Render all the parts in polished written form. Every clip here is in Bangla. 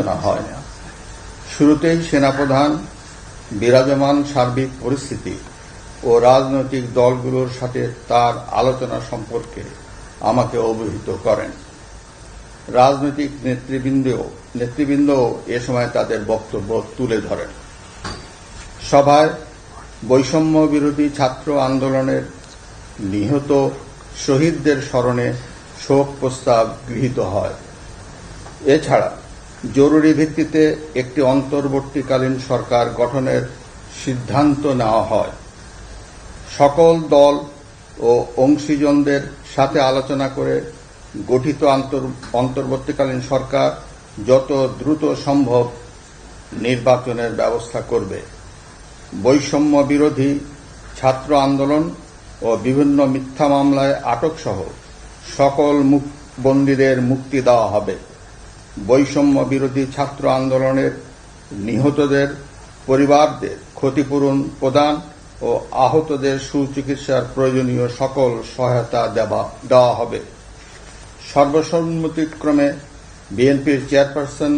আলোচনা হয়। শুরুতেই সেনাপ্রধান বিরাজমান সার্বিক পরিস্থিতি ও রাজনৈতিক দলগুলোর সাথে তার আলোচনা সম্পর্কে আমাকে অবহিত করেন। রাজনৈতিক নেতৃবৃন্দ এ সময় তাদের বক্তব্য তুলে ধরেন। সভায় বৈষম্য বিরোধী ছাত্র আন্দোলনের নিহত শহীদদের স্মরণে শোক প্রস্তাব গৃহীত হয়। এছাড়া জরুরি ভিত্তিতে একটি অন্তর্বর্তীকালীন সরকার গঠনের সিদ্ধান্ত নেওয়া হয়। সকল দল ও অংশীজনদের সাথে আলোচনা করে গঠিত অন্তর্বর্তীকালীন সরকার যত দ্রুত সম্ভব নির্বাচনের ব্যবস্থা করবে। বৈষম্য বিরোধী ছাত্র আন্দোলন ও বিভিন্ন মিথ্যা মামলায় আটকসহ সকল বন্দীদের মুক্তি দেওয়া হবে। বৈষম্য বিরোধী ছাত্র আন্দোলনের নিহতদের পরিবারদের ক্ষতিপূরণ প্রদান ও আহতদের সুচিকিৎসার প্রয়োজনীয় সকল সহায়তা দেওয়া হবে। সর্বসম্মতিক্রমে বিএনপির চেয়ারপারসন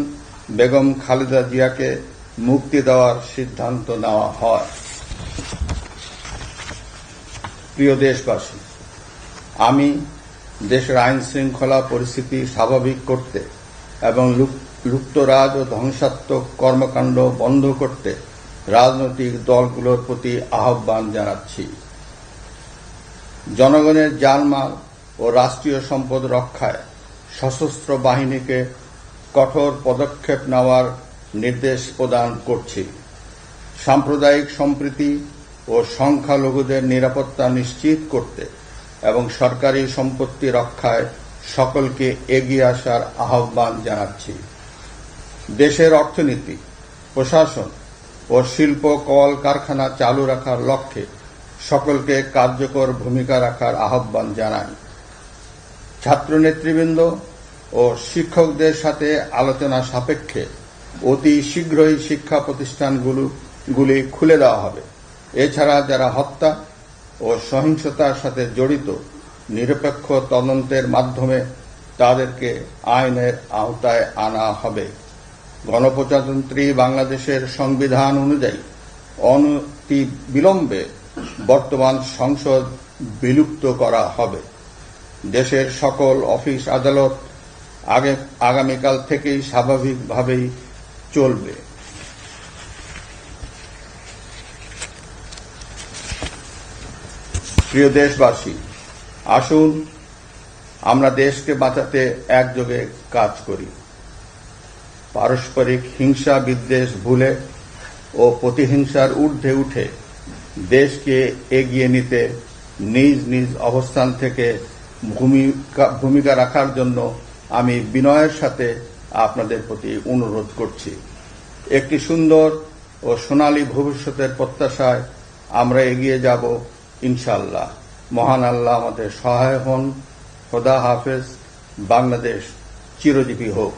বেগম খালেদা জিয়াকে মুক্তি দেওয়ার সিদ্ধান্ত নেওয়া হয়। প্রিয় দেশবাসী, আমি দেশের আইন শৃঙ্খলা পরিস্থিতি স্বাভাবিক করতে এবং লুপ্তরাজ ও ধ্বংসাত্মক কর্মকাণ্ড বন্ধ করতে রাজনৈতিক দলগুলোর প্রতি আহ্বান জানাচ্ছি। জনগণের জানমাল ও রাষ্ট্রীয় সম্পদ রক্ষায় সশস্ত্র বাহিনীকে কঠোর পদক্ষেপ নেওয়ার নির্দেশ প্রদান করছি। সাম্প্রদায়িক সম্প্রীতি ও সংখ্যালঘুদের নিরাপত্তা নিশ্চিত করতে এবং সরকারি সম্পত্তি রক্ষায় সকলকে এগিয়ে আসার আহ্বান জানাচ্ছি। দেশের অর্থনীতি, প্রশাসন ও শিল্প কল কারখানা চালু রাখার লক্ষ্যে সকলকে কার্যকর ভূমিকা রাখার আহ্বান জানাই। ছাত্র নেতৃবৃন্দ ও শিক্ষকদের সাথে আলোচনা সাপেক্ষে অতি শীঘ্রই শিক্ষা প্রতিষ্ঠানগুলি খুলে দেওয়া হবে। এছাড়া যারা হত্যা ও সহিংসতার সাথে জড়িত নিরপেক্ষ তদন্তের মাধ্যমে তাদেরকে আইনের আওতায় আনা হবে। গণপ্রজাতন্ত্রী বাংলাদেশের সংবিধান অনুযায়ী অনতি বিলম্বে বর্তমান সংসদ বিলুপ্ত করা হবে। দেশের সকল অফিস আদালত আগামীকাল থেকেই স্বাভাবিকভাবেই চলবে। প্রিয় দেশবাসী, আসুন আমরা দেশকে বাঁচাতে একযোগে কাজ করি। পারস্পরিক হিংসা বিদ্বেষ ভুলে ও প্রতিহিংসার ঊর্ধ্বে উঠে দেশকে এগিয়ে নিতে নিজ নিজ অবস্থান থেকে ভূমিকা রাখার জন্য আমি বিনয়ের সাথে আপনাদের প্রতি অনুরোধ করছি। একটি সুন্দর ও সোনালী ভবিষ্যতের প্রত্যাশায় আমরা এগিয়ে যাব ইনশাআল্লাহ। মহান আল্লাহ আমাদের সহায় হন। খোদা হাফেজ। বাংলাদেশ চিরজীবী হোক।